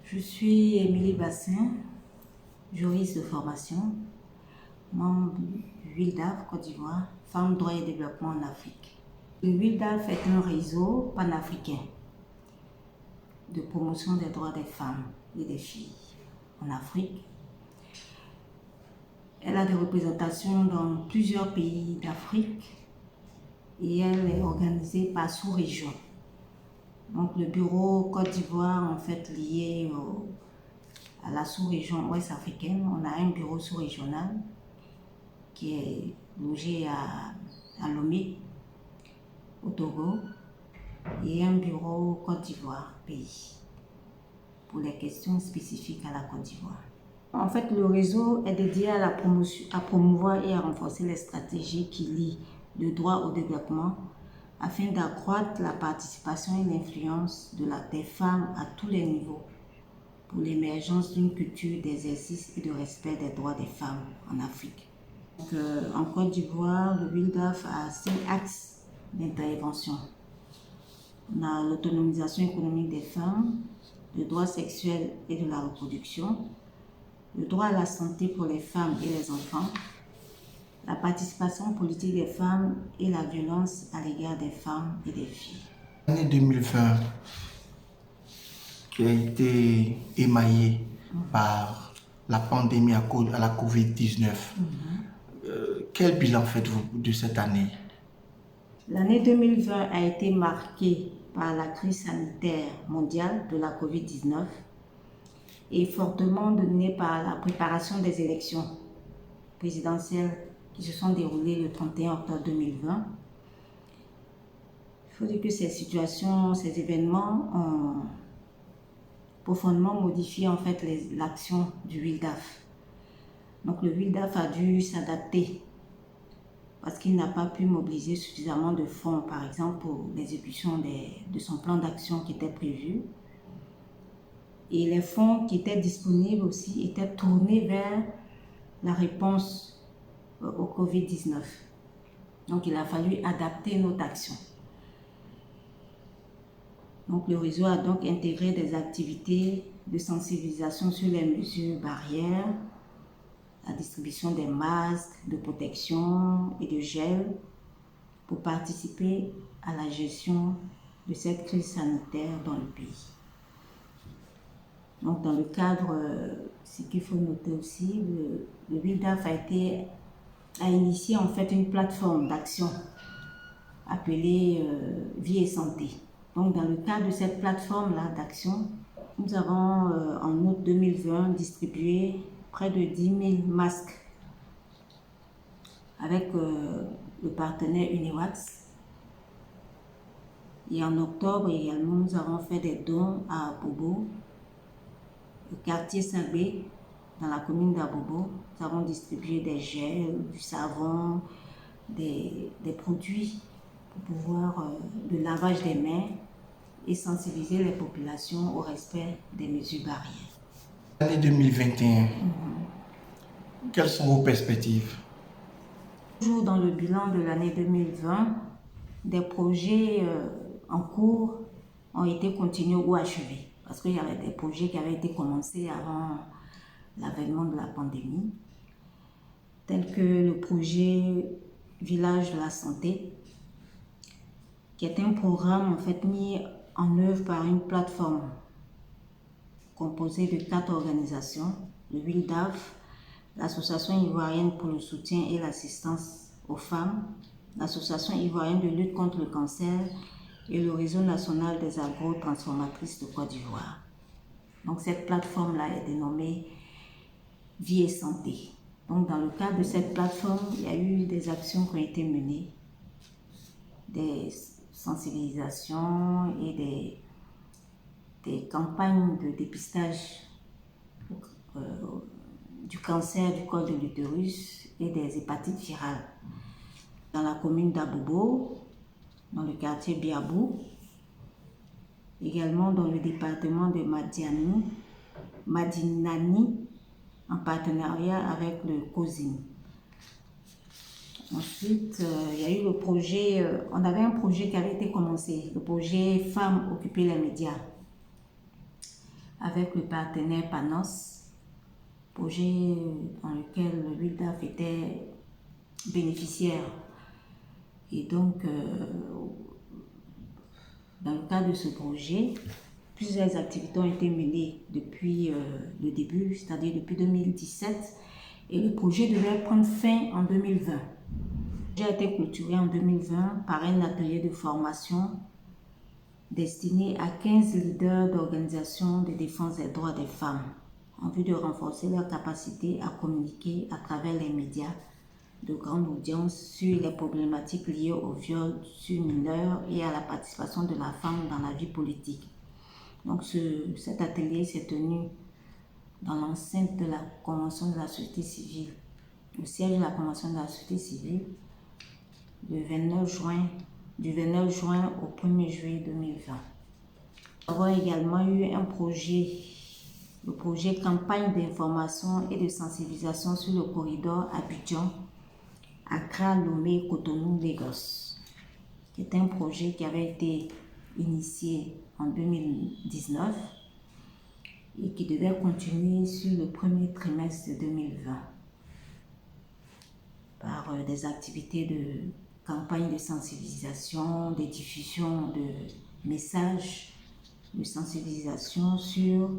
Je suis Émilie Bassin, juriste de formation, membre du WILDAF Côte d'Ivoire, Femmes, Droits et Développement en Afrique. Le WILDAF est un réseau panafricain de promotion des droits des femmes et des filles en Afrique. Elle a des représentations dans plusieurs pays d'Afrique et elle est organisée par sous-région. Donc le bureau Côte d'Ivoire, en fait, lié à la sous-région ouest africaine, on a un bureau sous-régional qui est logé à Lomé, au Togo, et un bureau Côte d'Ivoire, pays, pour les questions spécifiques à la Côte d'Ivoire. En fait, le réseau est dédié à promouvoir et à renforcer les stratégies qui lient le droit au développement afin d'accroître la participation et l'influence des femmes à tous les niveaux pour l'émergence d'une culture d'exercice et de respect des droits des femmes en Afrique. Donc, en Côte d'Ivoire, le WILDAF a 5 axes d'intervention. On a l'autonomisation économique des femmes, le droit sexuel et de la reproduction, le droit à la santé pour les femmes et les enfants, la participation politique des femmes et la violence à l'égard des femmes et des filles. L'année 2020 qui a été émaillée par la pandémie à la Covid-19. Quel bilan faites-vous de cette année? L'année 2020 a été marquée par la crise sanitaire mondiale de la Covid-19 et fortement dominée par la préparation des élections présidentielles qui se sont déroulées le 31 octobre 2020. Il faut dire que ces événements ont profondément modifié en fait l'action du WILDAF. Donc le WILDAF a dû s'adapter parce qu'il n'a pas pu mobiliser suffisamment de fonds, par exemple, pour l'exécution de son plan d'action qui était prévu. Et les fonds qui étaient disponibles aussi étaient tournés vers la réponse au Covid-19. Donc il a fallu adapter notre action. Donc le réseau a donc intégré des activités de sensibilisation sur les mesures barrières, la distribution des masques, de protection et de gel pour participer à la gestion de cette crise sanitaire dans le pays. Donc dans le cadre, ce qu'il faut noter aussi, le WILDAF a initié en fait une plateforme d'action appelée Vie et Santé. Donc dans le cadre de cette plateforme-là d'action, nous avons en août 2020 distribué près de 10 000 masques avec le partenaire Uniwax. Et en octobre également, nous avons fait des dons à Abobo, le quartier Sabé, dans la commune d'Abobo. Nous avons distribué des gels, du savon, des produits pour pouvoir le lavage des mains et sensibiliser les populations au respect des mesures barrières. L'année 2021, quelles sont vos perspectives? Toujours dans le bilan de l'année 2020, des projets en cours ont été continués ou achevés. Parce qu'il y avait des projets qui avaient été commencés avant l'avènement de la pandémie, tels que le projet Village de la Santé, qui est un programme en fait mis en œuvre par une plateforme composée de 4 organisations, le WILDAF, l'Association ivoirienne pour le soutien et l'assistance aux femmes, l'Association ivoirienne de lutte contre le cancer et le réseau national des agro-transformatrices de Côte d'Ivoire. Donc cette plateforme-là est dénommée Vie et Santé. Donc dans le cadre de cette plateforme, il y a eu des actions qui ont été menées, des sensibilisations et des campagnes de dépistage du cancer du col de l'utérus et des hépatites virales. Dans la commune d'Abobo, dans le quartier Biabou, également dans le département de Madinani, en partenariat avec le COSIM. Ensuite, il y a eu le projet, on avait un projet qui avait été commencé, le projet Femmes occuper les médias. avec le partenaire Panos, projet dans lequel le WILDAF était bénéficiaire. Et donc, dans le cadre de ce projet, plusieurs activités ont été menées depuis le début, c'est-à-dire depuis 2017, et le projet devait prendre fin en 2020. Le projet a été clôturé en 2020 par un atelier de formation destiné à 15 leaders d'organisations de défense des droits des femmes, en vue de renforcer leur capacité à communiquer à travers les médias de grande audience sur les problématiques liées au viol sur mineurs et à la participation de la femme dans la vie politique. Donc cet atelier s'est tenu dans l'enceinte de la Convention de la société civile, au siège de la Convention de la société civile, du 29 juin au 1er juillet 2020. Nous avons également eu un projet, le projet campagne d'information et de sensibilisation sur le corridor Abidjan, Accra, Lomé, Cotonou, Lagos, qui est un projet qui avait été initié en 2019 et qui devait continuer sur le premier trimestre de 2020 par des activités de campagne de sensibilisation, des diffusions de messages de sensibilisation sur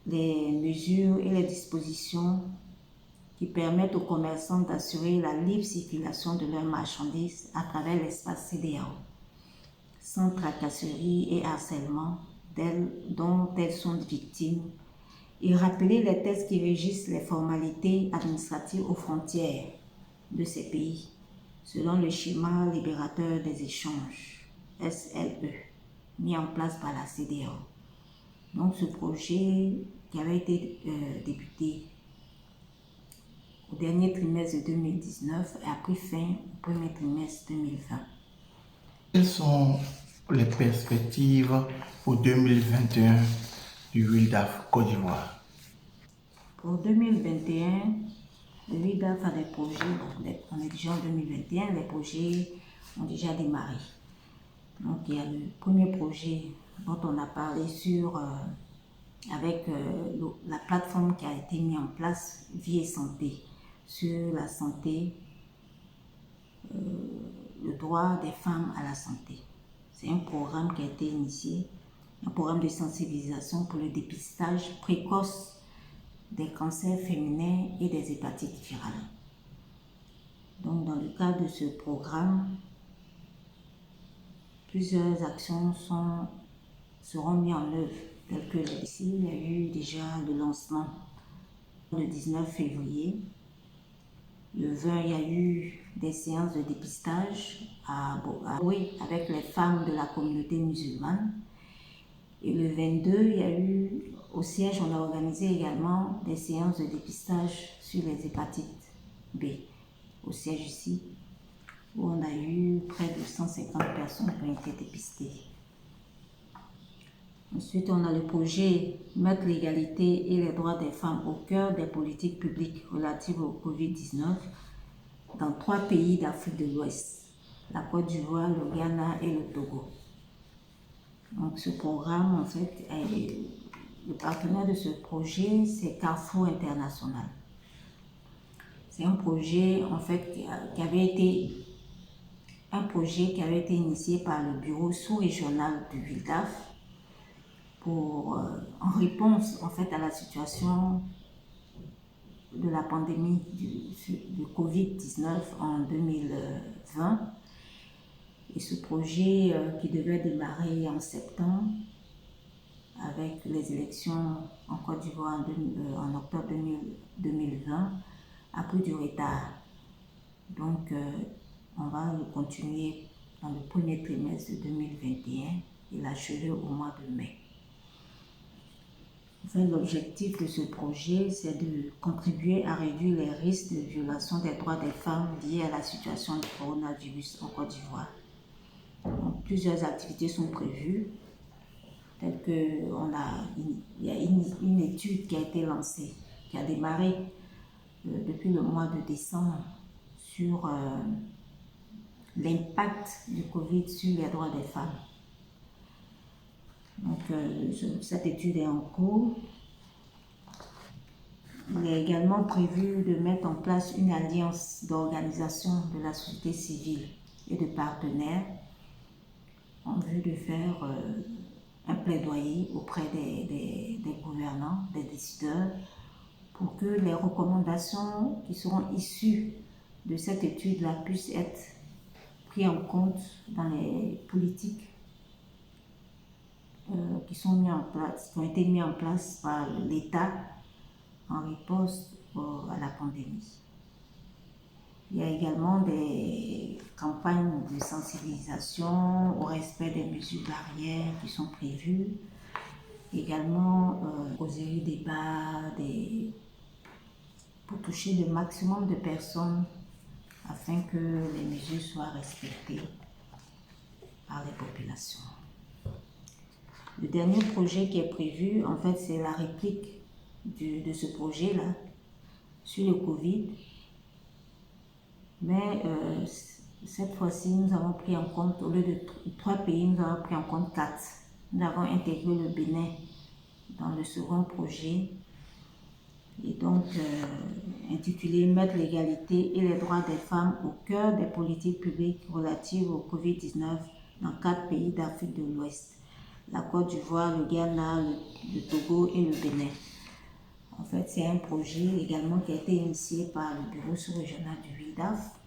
les mesures et les dispositions qui permettent aux commerçants d'assurer la libre circulation de leurs marchandises à travers l'espace CEDEAO, sans tracasserie et harcèlement dont elles sont victimes, et rappeler les textes qui régissent les formalités administratives aux frontières de ces pays, selon le schéma libérateur des échanges, SLE, mis en place par la CEDEAO. Donc ce projet qui avait été débuté au dernier trimestre de 2019 a pris fin au premier trimestre 2020. Quelles sont les perspectives pour 2021 du WILDAF Côte d'Ivoire? Pour 2021, le WILDAF a des projets, on est déjà en 2021, les projets ont déjà démarré. Donc il y a le premier projet dont on a parlé avec la plateforme qui a été mise en place, Vie et Santé, sur la santé, le droit des femmes à la santé. C'est un programme qui a été initié, un programme de sensibilisation pour le dépistage précoce des cancers féminins et des hépatites virales. Donc dans le cadre de ce programme, plusieurs actions seront mises en œuvre, telles que ici, il y a eu déjà le lancement le 19 février. Le 20, il y a eu des séances de dépistage avec les femmes de la communauté musulmane. Et le 22, il y a eu, au siège, on a organisé également des séances de dépistage sur les hépatites B, au siège ici, où on a eu près de 150 personnes qui ont été dépistées. Ensuite, on a le projet Mettre l'égalité et les droits des femmes au cœur des politiques publiques relatives au Covid-19 dans 3 pays d'Afrique de l'Ouest, la Côte d'Ivoire, le Ghana et le Togo. Donc ce programme, en fait, le partenaire de ce projet, c'est Carrefour International. C'est un projet, en fait, qui avait été initié par le bureau sous-régional du WILDAF en réponse, en fait, à la situation de la pandémie du Covid-19 en 2020. Et ce projet qui devait démarrer en septembre avec les élections en Côte d'Ivoire en octobre 2020 a pris du retard. Donc on va le continuer dans le premier trimestre de 2021 et l'achever au mois de mai. Enfin, l'objectif de ce projet, c'est de contribuer à réduire les risques de violation des droits des femmes liés à la situation du coronavirus en Côte d'Ivoire. Donc, plusieurs activités sont prévues, telles que il y a une étude qui a été lancée, qui a démarré depuis le mois de décembre sur l'impact du Covid sur les droits des femmes. Donc, cette étude est en cours. Il est également prévu de mettre en place une alliance d'organisations de la société civile et de partenaires en vue de faire un plaidoyer auprès des gouvernants, des décideurs, pour que les recommandations qui seront issues de cette étude-là puissent être prises en compte dans les politiques qui sont mis en place, qui ont été mis en place par l'État en réponse à la pandémie. Il y a également des campagnes de sensibilisation au respect des mesures barrières qui sont prévues. Également, causeries, débats, pour toucher le maximum de personnes afin que les mesures soient respectées par les populations. Le dernier projet qui est prévu, en fait, c'est la réplique de ce projet-là sur le Covid. Mais cette fois-ci, nous avons pris en compte, au lieu de 3 pays, nous avons pris en compte 4. Nous avons intégré le Bénin dans le second projet et donc intitulé « Mettre l'égalité et les droits des femmes au cœur des politiques publiques relatives au Covid-19 dans 4 pays d'Afrique de l'Ouest, la Côte d'Ivoire, le Ghana, le Togo et le Bénin ». En fait, c'est un projet également qui a été initié par le bureau sous-régional du WILDAF.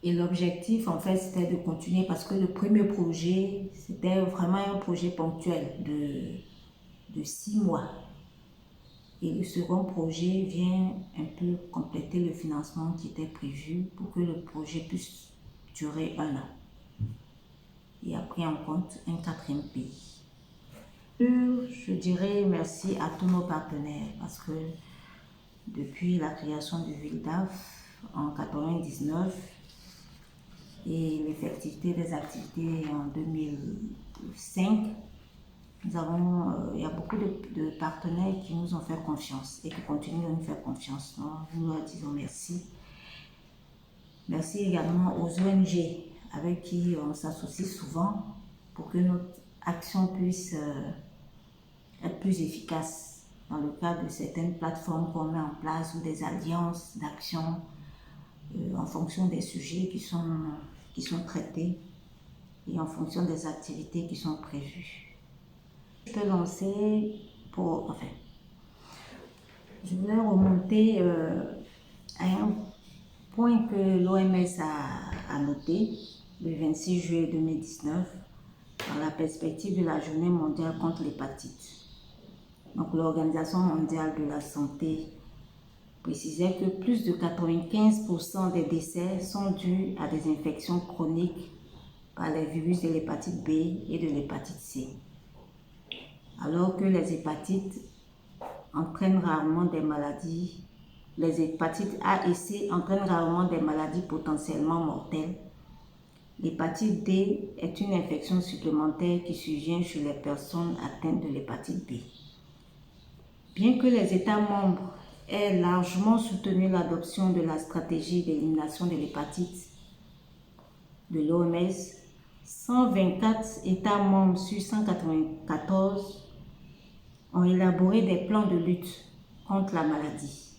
Et l'objectif, en fait, c'était de continuer parce que le premier projet, c'était vraiment un projet ponctuel de 6 mois. Et le second projet vient un peu compléter le financement qui était prévu pour que le projet puisse durer 1 an. Et a pris en compte un 4e pays. Je dirais merci à tous nos partenaires parce que depuis la création du WILDAF en 1999 et l'effectivité des activités en 2005, il y a beaucoup de partenaires qui nous ont fait confiance et qui continuent de nous faire confiance. Donc, nous leur disons merci. Merci également aux ONG avec qui on s'associe souvent pour que notre action puisse être plus efficace dans le cadre de certaines plateformes qu'on met en place ou des alliances d'action en fonction des sujets qui sont traités et en fonction des activités qui sont prévues. Je peux lancer je voulais remonter à un point que l'OMS a noté le 26 juillet 2019 dans la perspective de la journée mondiale contre l'hépatite. Donc l'Organisation mondiale de la santé précisait que plus de 95% des décès sont dus à des infections chroniques par les virus de l'hépatite B et de l'hépatite C. Alors que les hépatites entraînent rarement des maladies, les hépatites A et C entraînent rarement des maladies potentiellement mortelles. L'hépatite D est une infection supplémentaire qui survient chez les personnes atteintes de l'hépatite B. Bien que les États membres aient largement soutenu l'adoption de la stratégie d'élimination de l'hépatite de l'OMS, 124 États membres sur 194 ont élaboré des plans de lutte contre la maladie.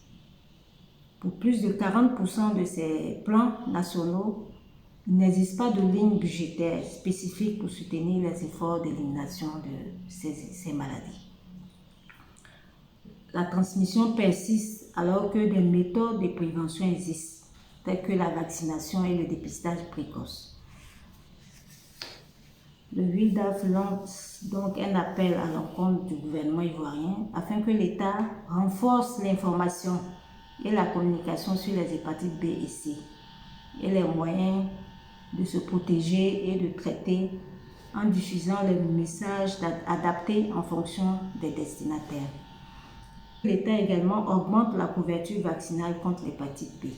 Pour plus de 40% de ces plans nationaux, il n'existe pas de ligne budgétaire spécifique pour soutenir les efforts d'élimination de ces maladies. La transmission persiste alors que des méthodes de prévention existent, telles que la vaccination et le dépistage précoce. Le WILDAF lance donc un appel à l'encontre du gouvernement ivoirien afin que l'État renforce l'information et la communication sur les hépatites B et C et les moyens de se protéger et de traiter en diffusant les messages adaptés en fonction des destinataires. L'État également augmente la couverture vaccinale contre l'hépatite B.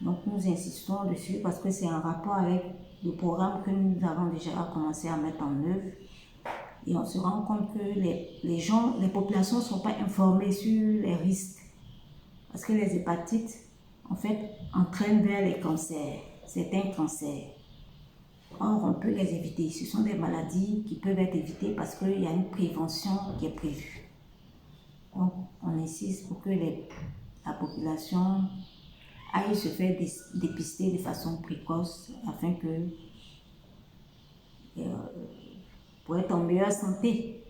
Donc nous insistons dessus parce que c'est en rapport avec le programme que nous avons déjà commencé à mettre en œuvre. Et on se rend compte que les populations ne sont pas informées sur les risques. Parce que les hépatites, en fait, entraînent vers les cancers, certains cancers. Or, on peut les éviter. Ce sont des maladies qui peuvent être évitées parce qu'il y a une prévention qui est prévue. Donc, on insiste pour que la population aille se faire dépister de façon précoce afin que pour être en meilleure santé.